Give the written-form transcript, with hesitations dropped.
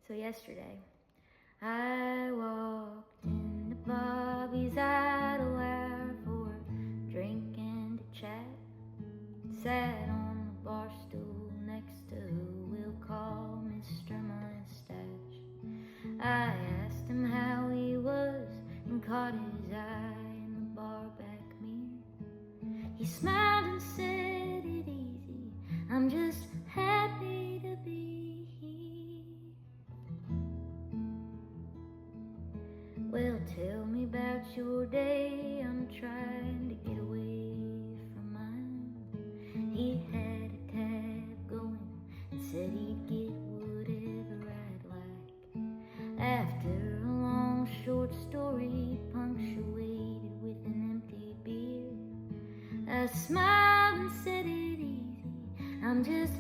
So yesterday, I walked into Bobby's Idle Hour for a drink and a chat. Sat on the bar stool next to who we'll call Mr. Mustache. I asked him how he was and caught his eye in the bar back mirror. He smiled and said it easy, I'm just happy to be here. Well, tell me about your day, I'm trying to get away from mine. He had a tab going and said he'd get whatever I'd like. After a long short story punctuated with an empty beer, I smiled and said it easy, I'm just